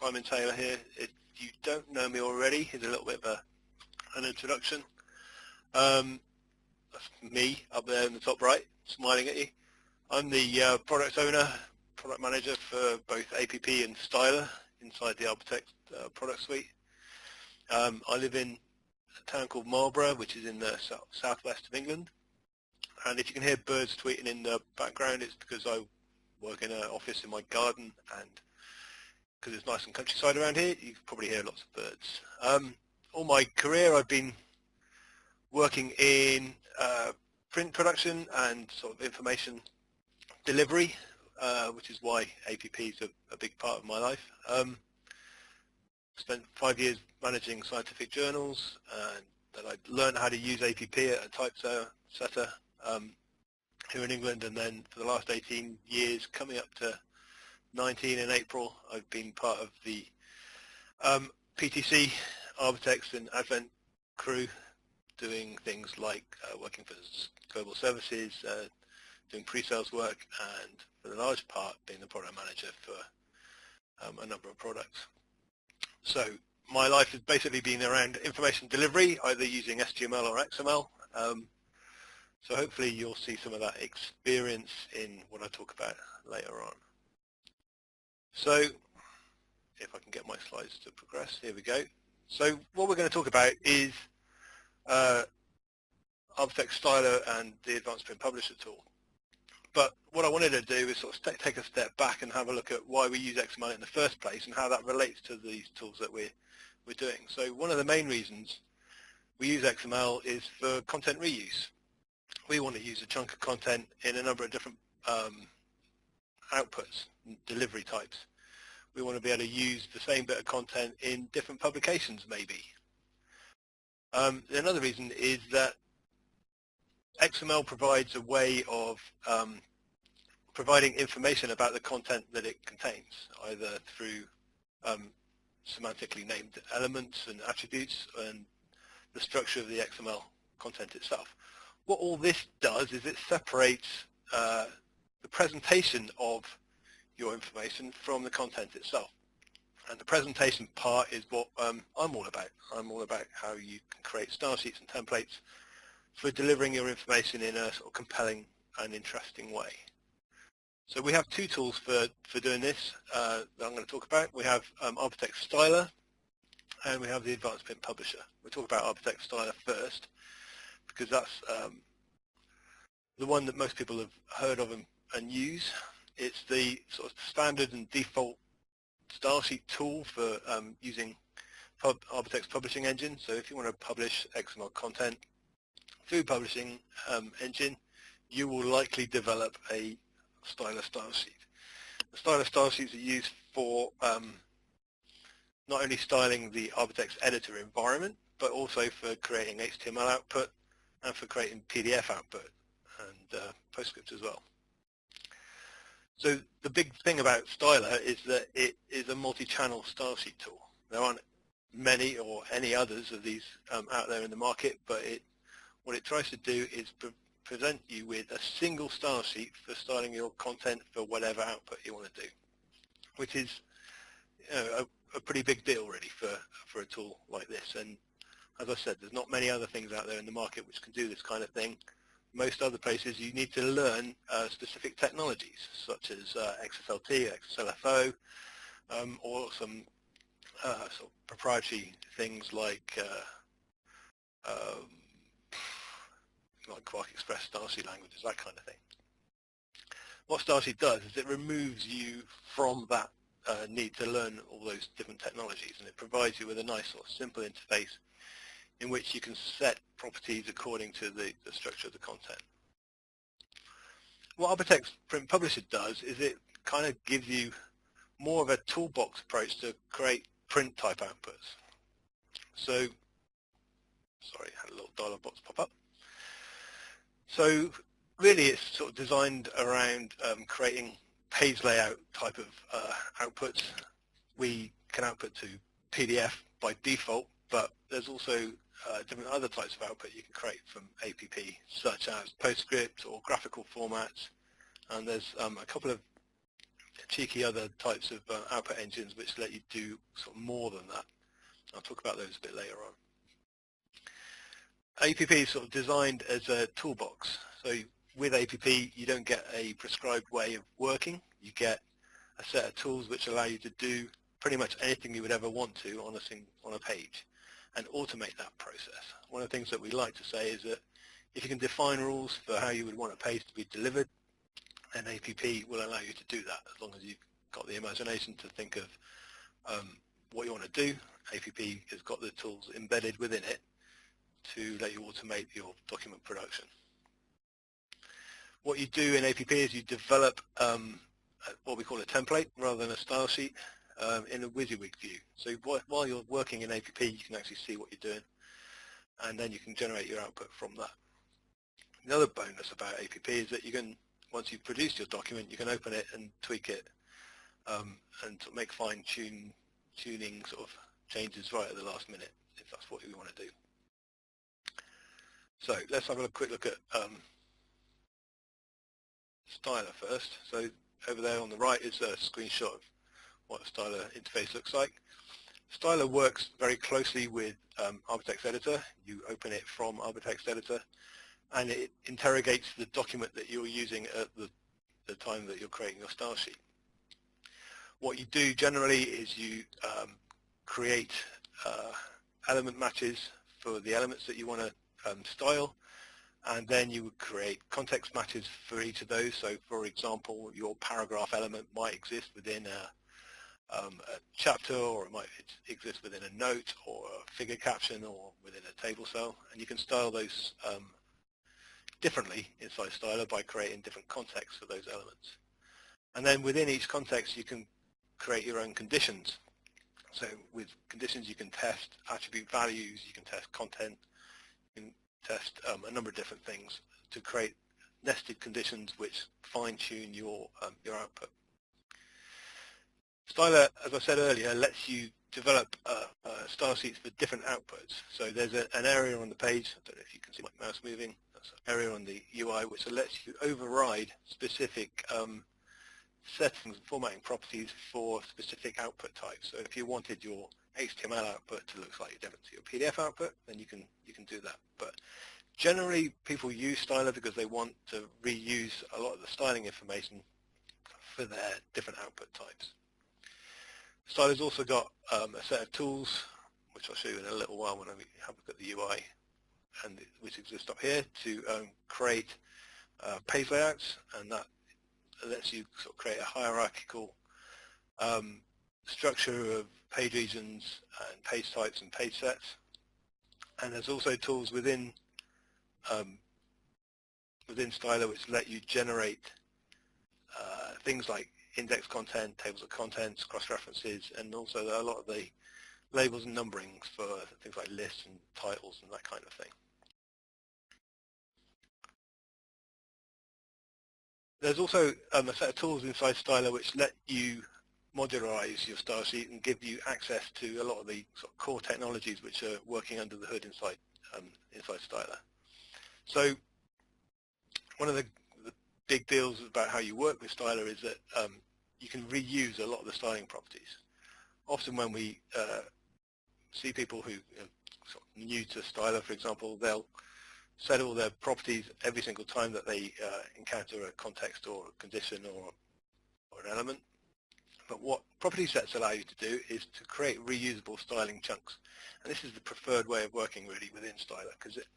Simon Taylor here. If you don't know me already, here's a little bit of an introduction. That's me up there in the top right, smiling at you. I'm the product owner, product manager for both APP and Styler inside the Arbortext product suite. I live in a town called Marlborough, which is in the southwest of England. And if you can hear birds tweeting in the background, it's because I work in an office in my garden, and because it's nice and countryside around here, you can probably hear lots of birds. All my career I've been working in print production and sort of information delivery, which is why APP is a big part of my life. Spent 5 years managing scientific journals, and then I learned how to use APP at a typesetter here in England, and then for the last 18 years, coming up to 19 in April, I've been part of the PTC, Arbortext and Advent crew, doing things like working for global services, doing pre-sales work, and for the large part being the product manager for a number of products. So my life has basically been around information delivery, either using HTML or XML. So hopefully you'll see some of that experience in what I talk about later on. So if I can get my slides to progress, here we go. So what we're going to talk about is Arbortext Styler and the Advanced Print Publisher tool. But what I wanted to do is sort of take a step back and have a look at why we use XML in the first place and how that relates to these tools that we're doing. So one of the main reasons we use XML is for content reuse. We want to use a chunk of content in a number of different outputs, delivery types. We want to be able to use the same bit of content in different publications maybe. Another reason is that XML provides a way of providing information about the content that it contains, either through semantically named elements and attributes and the structure of the XML content itself. What all this does is it separates the presentation of your information from the content itself. And the presentation part is what I'm all about. I'm all about how you can create style sheets and templates for delivering your information in a sort of compelling and interesting way. So we have two tools for doing this that I'm going to talk about. We have Arbortext Styler, and we have the Advanced Print Publisher. We'll talk about Arbortext Styler first, because that's the one that most people have heard of and use. It's the sort of standard and default style sheet tool for using Arbortext publishing engine. So if you want to publish XML content through publishing engine, you will likely develop a Styler style sheet. The Styler style sheets are used for not only styling the Arbortext editor environment, but also for creating HTML output and for creating PDF output and PostScript as well. So the big thing about Styler is that it is a multi-channel style sheet tool. There aren't many or any others of these out there in the market, but what it tries to do is present you with a single style sheet for styling your content for whatever output you want to do, which is a pretty big deal really for a tool like this. And as I said, there's not many other things out there in the market which can do this kind of thing. Most other places you need to learn specific technologies such as XSLT, XSLFO, or some sort of proprietary things like Quark Express stylesheet languages, that kind of thing. What stylesheet does is it removes you from that need to learn all those different technologies, and it provides you with a nice sort of simple interface in which you can set properties according to the structure of the content. What Arbortext Print Publisher does is it kind of gives you more of a toolbox approach to create print type outputs. So, sorry, I had a little dialog box pop up. So really it's sort of designed around creating page layout type of outputs. We can output to PDF by default, but there's also different other types of output you can create from APP, such as PostScript or graphical formats. And there's a couple of cheeky other types of output engines which let you do sort of more than that. I'll talk about those a bit later on. APP is sort of designed as a toolbox. So with APP, you don't get a prescribed way of working. You get a set of tools which allow you to do pretty much anything you would ever want to on a page and automate that process. One of the things that we like to say is that if you can define rules for how you would want a page to be delivered, then APP will allow you to do that as long as you've got the imagination to think of what you want to do. APP has got the tools embedded within it to let you automate your document production. What you do in APP is you develop what we call a template rather than a style sheet in a WYSIWYG view. So while you're working in APP, you can actually see what you're doing, and then you can generate your output from that. The other bonus about APP is that you can, once you've produced your document, you can open it and tweak it and sort of make fine-tuning sort of changes right at the last minute, if that's what we want to do. So let's have a quick look at Styler first. So over there on the right is a screenshot of what a Styler interface looks like. Styler works very closely with Arbortext Editor. You open it from Arbortext Editor, and it interrogates the document that you're using at the time that you're creating your style sheet. What you do generally is you create element matches for the elements that you want to style, and then you would create context matches for each of those. So for example, your paragraph element might exist within a chapter, or it might exist within a note or a figure caption or within a table cell, and you can style those differently inside Styler by creating different contexts for those elements. And then within each context you can create your own conditions. So with conditions you can test attribute values, you can test content, you can test a number of different things to create nested conditions which fine-tune your output. Styler, as I said earlier, lets you develop style sheets for different outputs. So there's an area on the page, I don't know if you can see my mouse moving, that's an area on the UI which lets you override specific settings and formatting properties for specific output types. So if you wanted your HTML output to look slightly different to your PDF output, then you can do that. But generally people use Styler because they want to reuse a lot of the styling information for their different output types. Styler's also got a set of tools, which I'll show you in a little while when I have a look at the UI, and which exist up here to create page layouts, and that lets you sort of create a hierarchical structure of page regions and page types and page sets. And there's also tools within Styler which let you generate things like index content, tables of contents, cross-references, and also a lot of the labels and numberings for things like lists and titles and that kind of thing. There's also a set of tools inside Styler which let you modularize your style sheet and give you access to a lot of the sort of core technologies which are working under the hood inside Styler. So one of the big deals about how you work with Styler is that you can reuse a lot of the styling properties. Often when we see people who are sort of new to Styler, for example, they'll set all their properties every single time that they encounter a context or a condition or an element. But what property sets allow you to do is to create reusable styling chunks. And this is the preferred way of working really within Styler, because it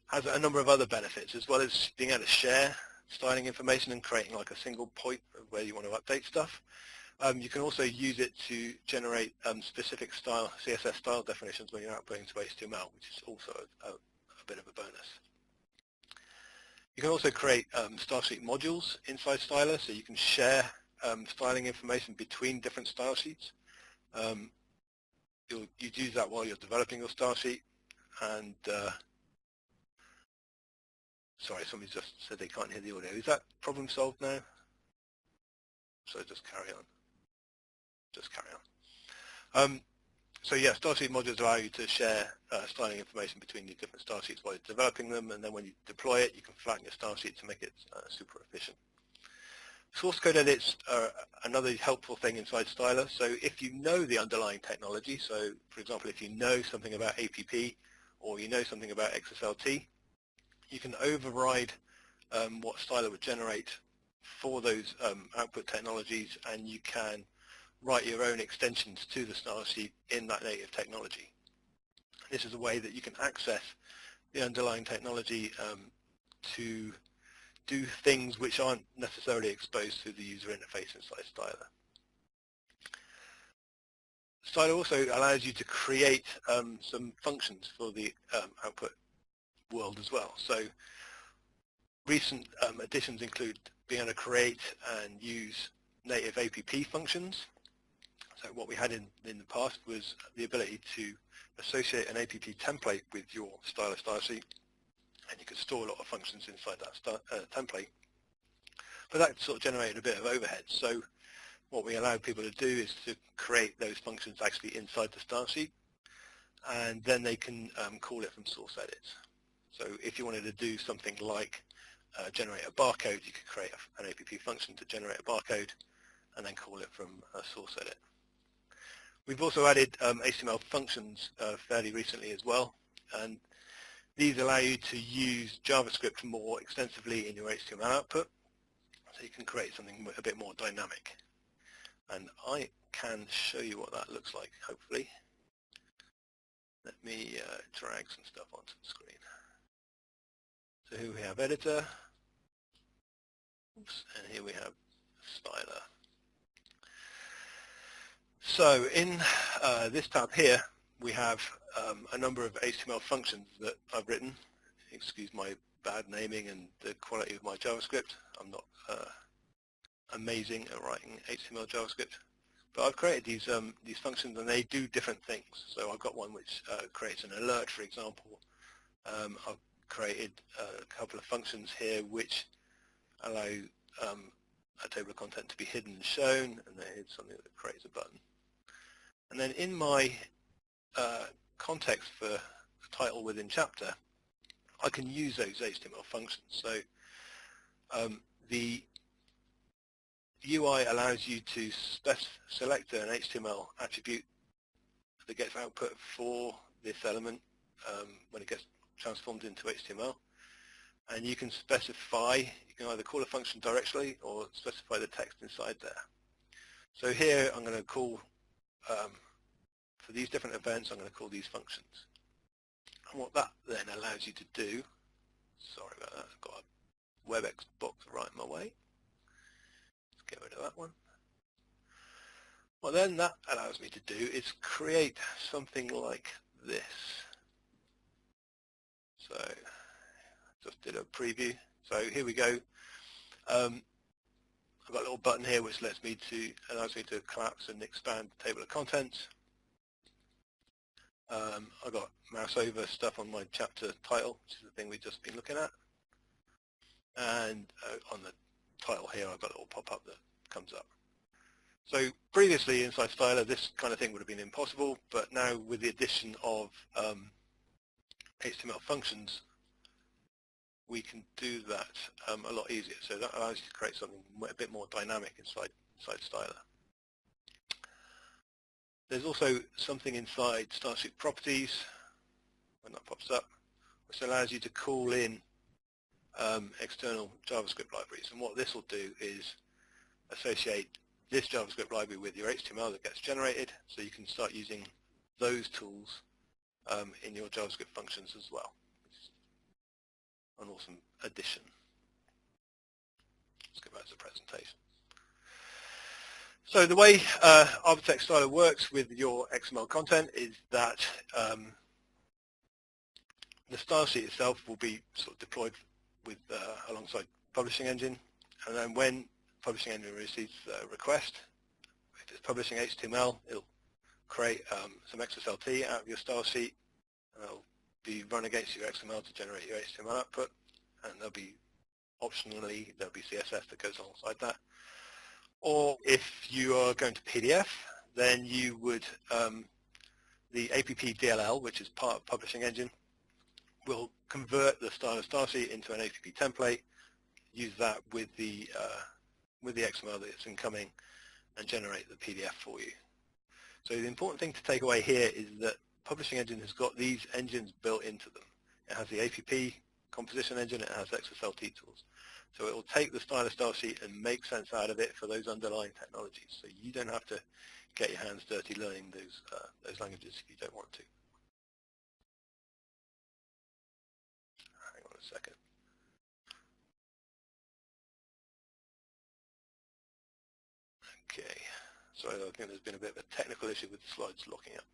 has a number of other benefits, as well as being able to share styling information and creating like a single point where you want to update stuff. You can also use it to generate specific style, CSS style definitions when you're outputting to HTML, which is also a bit of a bonus. You can also create style sheet modules inside Styler, so you can share styling information between different style sheets. You'd use that while you're developing your style sheet, and sorry, somebody just said they can't hear the audio. Is that problem solved now? So just carry on. Just carry on. So yeah, style sheet modules allow you to share styling information between your different style sheets while you're developing them, and then when you deploy it, you can flatten your style sheet to make it super efficient. Source code edits are another helpful thing inside Styler. So if you know the underlying technology, so for example, if you know something about APP or you know something about XSLT, you can override what Styler would generate for those output technologies, and you can write your own extensions to the style sheet in that native technology. This is a way that you can access the underlying technology to do things which aren't necessarily exposed to the user interface inside Styler. Styler also allows you to create some functions for the output world as well. So recent additions include being able to create and use native APP functions. So what we had in the past was the ability to associate an APP template with your Styler style sheet, and you could store a lot of functions inside that template. But that sort of generated a bit of overhead. So what we allowed people to do is to create those functions actually inside the style sheet, and then they can call it from source edits. So if you wanted to do something like generate a barcode, you could create an APP function to generate a barcode and then call it from a source edit. We've also added HTML functions fairly recently as well, and these allow you to use JavaScript more extensively in your HTML output, so you can create something a bit more dynamic. And I can show you what that looks like, hopefully. Let me drag some stuff onto the screen. So here we have editor, oops, and here we have styler. So in this tab here, we have a number of HTML functions that I've written. Excuse my bad naming and the quality of my JavaScript. I'm not amazing at writing HTML JavaScript, but I've created these functions, and they do different things. So I've got one which creates an alert, for example. I've created a couple of functions here which allow a table of content to be hidden and shown, and then here's something that creates a button. And then in my context for a title within chapter, I can use those HTML functions. So the UI allows you to select an HTML attribute that gets output for this element when it gets transformed into HTML. And you can specify, you can either call a function directly or specify the text inside there. So here I'm going to call, for these different events, I'm going to call these functions. And what that then allows you to do, sorry about that, I've got a WebEx box right in my way. Let's get rid of that one. What then that allows me to do is create something like this. So just did a preview. So here we go. I've got a little button here which allows me to collapse and expand the table of contents. I've got mouse over stuff on my chapter title, which is the thing we've just been looking at. And on the title here, I've got a little pop-up that comes up. So previously inside Styler, this kind of thing would have been impossible, but now with the addition of HTML functions, we can do that a lot easier. So that allows you to create something a bit more dynamic inside Styler. There's also something inside Stylesheet properties, when that pops up, which allows you to call in external JavaScript libraries. And what this will do is associate this JavaScript library with your HTML that gets generated, so you can start using those tools in your JavaScript functions as well. It's an awesome addition. Let's go back to the presentation. So the way Arbortext Styler works with your XML content is that the style sheet itself will be sort of deployed with alongside Publishing Engine, and then when Publishing Engine receives a request, if it's publishing HTML, it'll create some XSLT out of your style sheet, and it'll be run against your XML to generate your HTML output, and there'll be optionally there'll be CSS that goes alongside that. Or if you are going to PDF, then you would, the APP DLL, which is part of Publishing Engine, will convert the style sheet into an APP template, use that with with the XML that's incoming and generate the PDF for you. So the important thing to take away here is that Publishing Engine has got these engines built into them. It has the APP composition engine, it has XSLT tools. So it will take the style sheet and make sense out of it for those underlying technologies. So you don't have to get your hands dirty learning those languages if you don't want to. Hang on a second. Okay, sorry, I think there's been a bit of a technical issue with the slides locking up.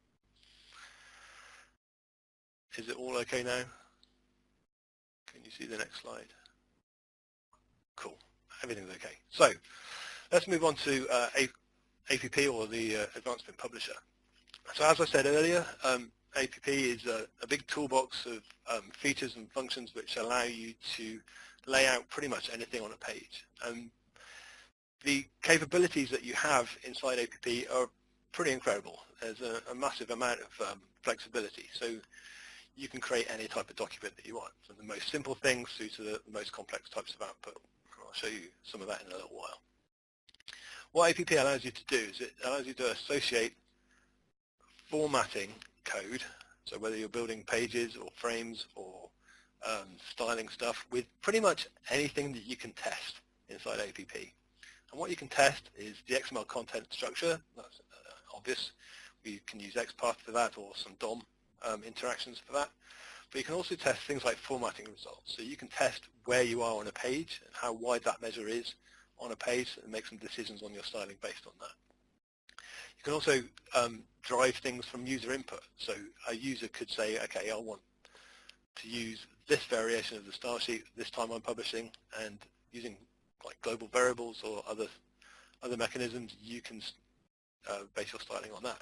Is it all okay now? Can you see the next slide? Cool, everything's okay. So let's move on to APP, or the Advanced Print Publisher. So as I said earlier, APP is a big toolbox of features and functions which allow you to lay out pretty much anything on a page. The capabilities that you have inside APP are pretty incredible. There's a massive amount of flexibility. So you can create any type of document that you want, from the most simple things through to the most complex types of output. I'll show you some of that in a little while. What APP allows you to do is it allows you to associate formatting code, so whether you're building pages or frames or styling stuff, with pretty much anything that you can test inside APP. And what you can test is the XML content structure. That's obvious. We can use XPath for that, or some DOM interactions for that. But you can also test things like formatting results. So you can test where you are on a page and how wide that measure is on a page, and make some decisions on your styling based on that. You can also drive things from user input. So a user could say, okay, I want to use this variation of the style sheet this time I'm publishing, and using like global variables or other mechanisms, you can base your styling on that.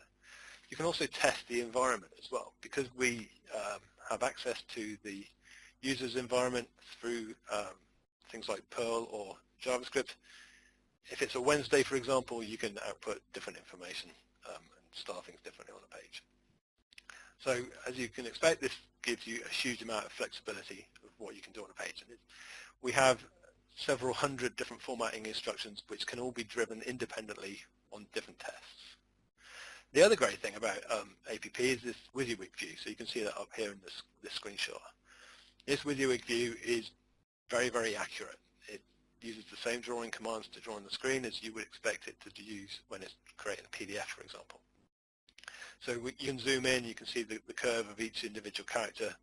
You can also test the environment as well, because we have access to the user's environment through things like Perl or JavaScript. If it's a Wednesday, for example, you can output different information and style things differently on a page. So as you can expect, this gives you a huge amount of flexibility of what you can do on a page. And we have several hundred different formatting instructions which can all be driven independently on different tests. The other great thing about APP is this WYSIWYG view. So you can see that up here in this screenshot. This WYSIWYG view is very, very accurate. It uses the same drawing commands to draw on the screen as you would expect it to use when it's creating a PDF, for example. So you can zoom in, you can see the curve of each individual character,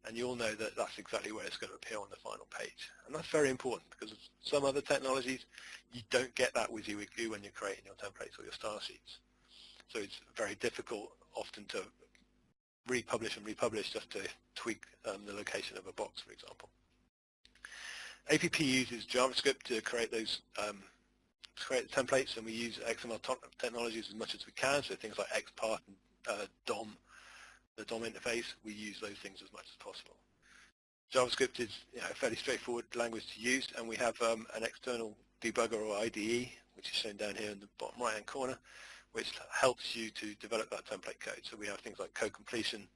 and you'll know that that's exactly where it's going to appear on the final page. And that's very important, because some other technologies, you don't get that WYSIWYG view when you're creating your templates or your style sheets. So it's very difficult often to republish and republish just to tweak the location of a box, for example. APP uses JavaScript to create those create the templates, and we use XML technologies as much as we can, so things like XPath and DOM, the DOM interface, we use those things as much as possible. JavaScript is a fairly straightforward language to use, and we have an external debugger, or IDE, which is shown down here in the bottom right-hand corner, which helps you to develop that template code. So we have things like code completion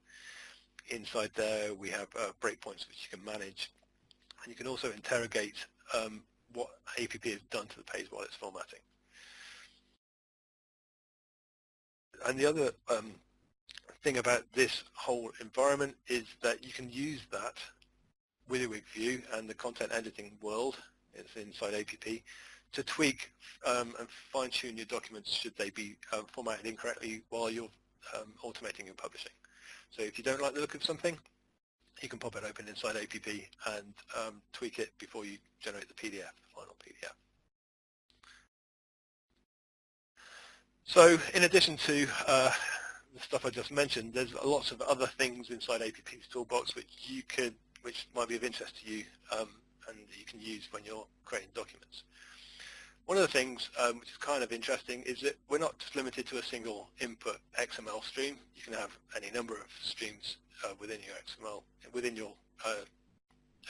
inside there. We have breakpoints which you can manage, and you can also interrogate what APP has done to the page while it's formatting. And the other thing about this whole environment is that you can use that WYSIWYG view and the content editing world, it's inside APP, to tweak and fine-tune your documents should they be formatted incorrectly while you're automating your publishing. So if you don't like the look of something, you can pop it open inside APP and tweak it before you generate the PDF, the final PDF. So in addition to the stuff I just mentioned, there's lots of other things inside APP's toolbox which might be of interest to you and you can use when you're creating documents. One of the things which is kind of interesting is that we're not just limited to a single input XML stream. You can have any number of streams within your XML, within your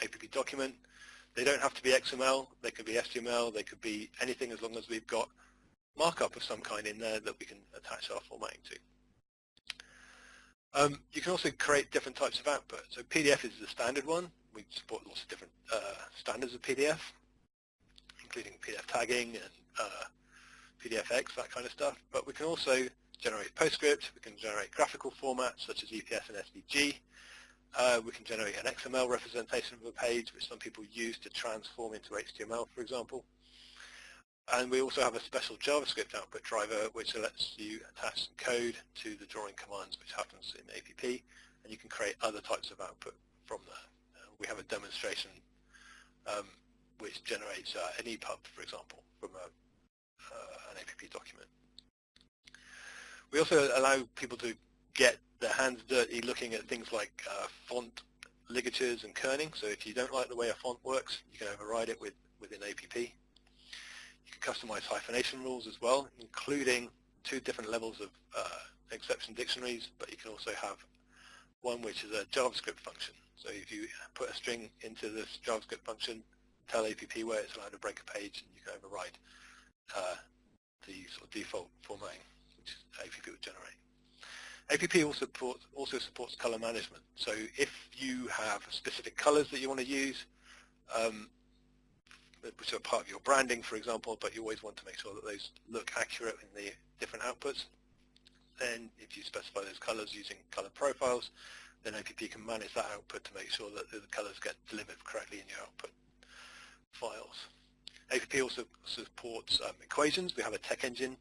APP document. They don't have to be XML, they could be HTML, they could be anything, as long as we've got markup of some kind in there that we can attach our formatting to. You can also create different types of output. So PDF is the standard one. We support lots of different standards of PDF, including PDF tagging and PDFX, that kind of stuff. But we can also generate PostScript, we can generate graphical formats such as EPS and SVG. We can generate an XML representation of a page, which some people use to transform into HTML, for example. And we also have a special JavaScript output driver, which lets you attach some code to the drawing commands, which happens in APP, and you can create other types of output from there. We have a demonstration which generates an EPUB, for example, from an APP document. We also allow people to get their hands dirty looking at things like font ligatures and kerning. So if you don't like the way a font works, you can override it within APP. You can customize hyphenation rules as well, including 2 different levels of exception dictionaries, but you can also have one which is a JavaScript function. So if you put a string into this JavaScript function, tell APP where it's allowed to break a page, and you can override the sort of default formatting which APP would generate. APP also supports color management. So if you have specific colors that you want to use, which are part of your branding, for example, but you always want to make sure that those look accurate in the different outputs, then if you specify those colors using color profiles, then APP can manage that output to make sure that the colors get delivered correctly in your output files. APP also supports equations. We have a tech engine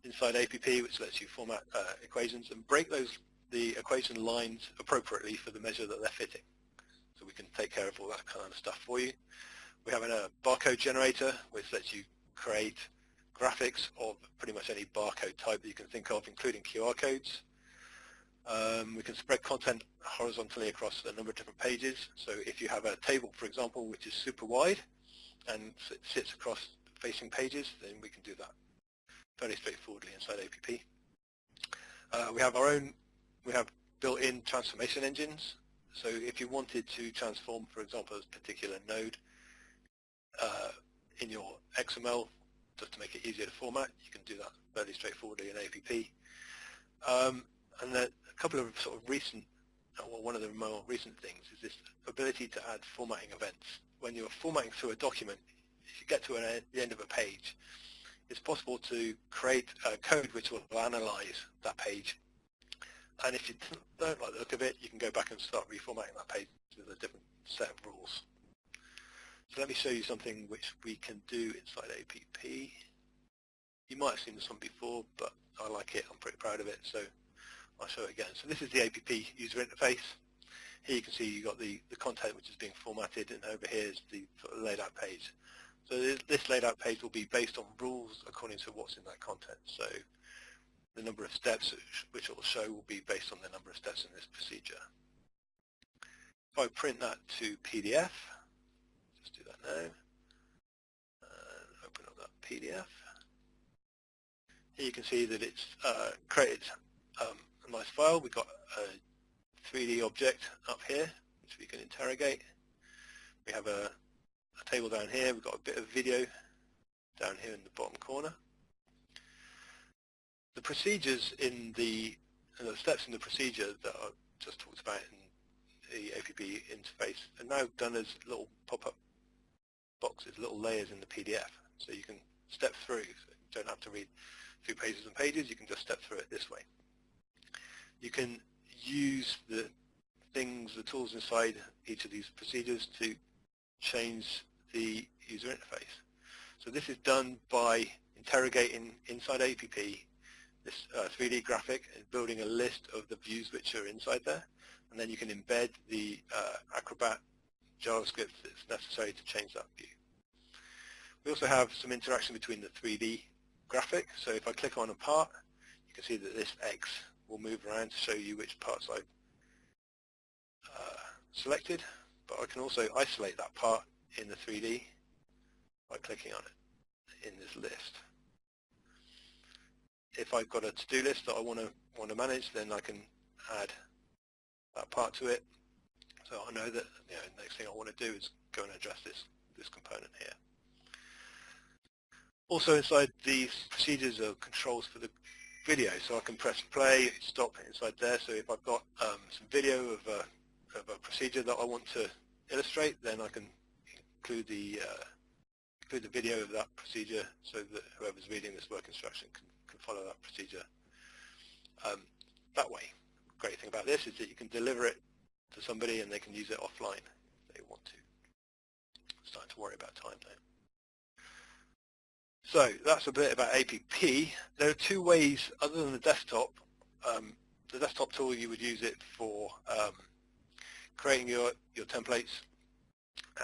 inside APP which lets you format equations and break the equation lines appropriately for the measure that they're fitting. So we can take care of all that kind of stuff for you. We have a barcode generator which lets you create graphics of pretty much any barcode type that you can think of, including QR codes. We can spread content horizontally across a number of different pages. So if you have a table, for example, which is super wide and sits across facing pages, then we can do that very straightforwardly inside APP. We have built-in transformation engines. So if you wanted to transform, for example, a particular node in your XML, just to make it easier to format, you can do that fairly straightforwardly in APP. And then a couple of sort of recent, well, one of the more recent things is this ability to add formatting events. When you're formatting through a document, if you get to the end of a page, it's possible to create a code which will analyze that page. And if you don't like the look of it, you can go back and start reformatting that page with a different set of rules. So let me show you something which we can do inside APP. You might have seen this one before, but I like it. I'm pretty proud of it, so I'll show it again. So this is the APP user interface. Here you can see you've got the content which is being formatted, and over here is the sort of laid out page. So this laid out page will be based on rules according to what's in that content. So the number of steps which it will show will be based on the number of steps in this procedure. If I print that to PDF, just do that now, and open up that PDF. Here you can see that it's created a nice file. We've got a 3D object up here, which we can interrogate. We have a table down here. We've got a bit of video down here in the bottom corner. The procedures in the steps in the procedure that I just talked about in the APP interface are now done as little pop-up boxes, little layers in the PDF. So you can step through. So you don't have to read through pages and pages. You can just step through it this way. You can use the tools inside each of these procedures to change the user interface. So this is done by interrogating inside APP this 3D graphic and building a list of the views which are inside there, and then you can embed the Acrobat JavaScript that's necessary to change that view. We also have some interaction between the 3D graphic. So if I click on a part, you can see that this X will move around to show you which parts I've selected, but I can also isolate that part in the 3D by clicking on it in this list. If I've got a to-do list that I want to manage, then I can add that part to it. So I know that the next thing I want to do is go and address this component here. Also inside these procedures are controls for the video, so I can press play, stop inside there. So if I've got some video of a procedure that I want to illustrate, then I can include the include a video of that procedure so that whoever's reading this work instruction can follow that procedure that way. Great thing about this is that you can deliver it to somebody and they can use it offline if they want to. Starting to worry about time now. So that's a bit about APP. There are two ways other than the desktop. The desktop tool, you would use it for creating your templates,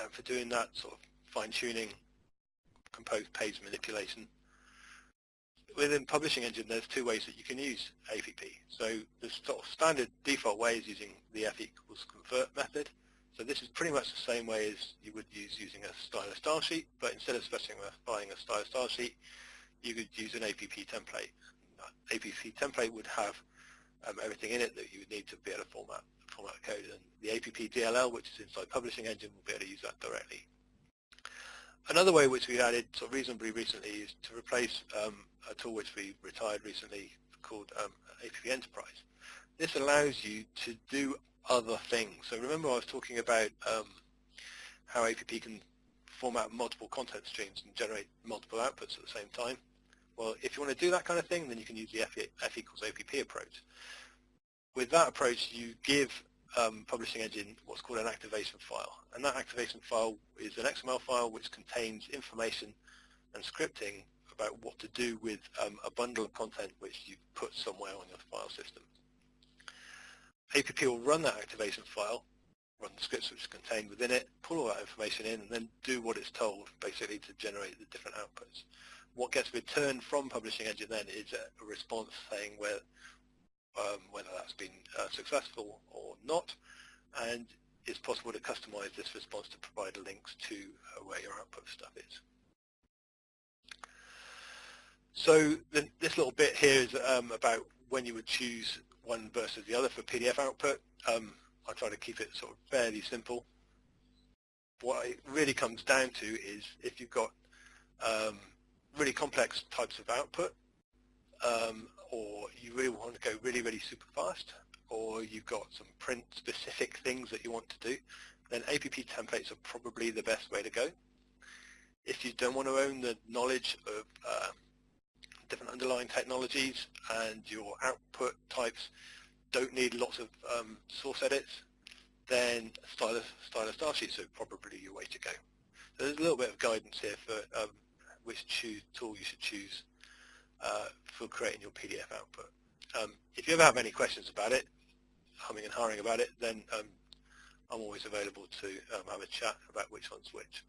and for doing that sort of fine-tuning, compose page manipulation. Within Publishing Engine, there's two ways that you can use APP. So the sort of standard default way is using the F=convert method. So this is pretty much the same way as you would use using a styler style sheet, but instead of specifying a styler style sheet, you could use an APP template. APP template would have everything in it that you would need to be able to format code, and the APP DLL, which is inside Publishing Engine, will be able to use that directly. Another way which we added sort of reasonably recently is to replace a tool which we retired recently called APP Enterprise. This allows you to do other things. So remember I was talking about how APP can format multiple content streams and generate multiple outputs at the same time. Well, if you want to do that kind of thing, then you can use the F=APP approach. With that approach, you give Publishing Engine what's called an activation file, and that activation file is an XML file which contains information and scripting about what to do with a bundle of content which you put somewhere on your file system. APP will run that activation file, run the scripts which are contained within it, pull all that information in, and then do what it's told, basically, to generate the different outputs. What gets returned from Publishing Engine then is a response saying whether that's been successful or not, and it's possible to customize this response to provide links to where your output stuff is. So this little bit here is about when you would choose one versus the other for PDF output. I try to keep it sort of fairly simple. What it really comes down to is if you've got really complex types of output, or you really want to go really super fast, or you've got some print specific things that you want to do, then APP templates are probably the best way to go. If you don't want to own the knowledge of different underlying technologies and your output types don't need lots of source edits, then styler style sheets are probably your way to go. So there's a little bit of guidance here for which tool you should choose for creating your PDF output. If you ever have any questions about it, humming and hawing about it, then I'm always available to have a chat about which one's which.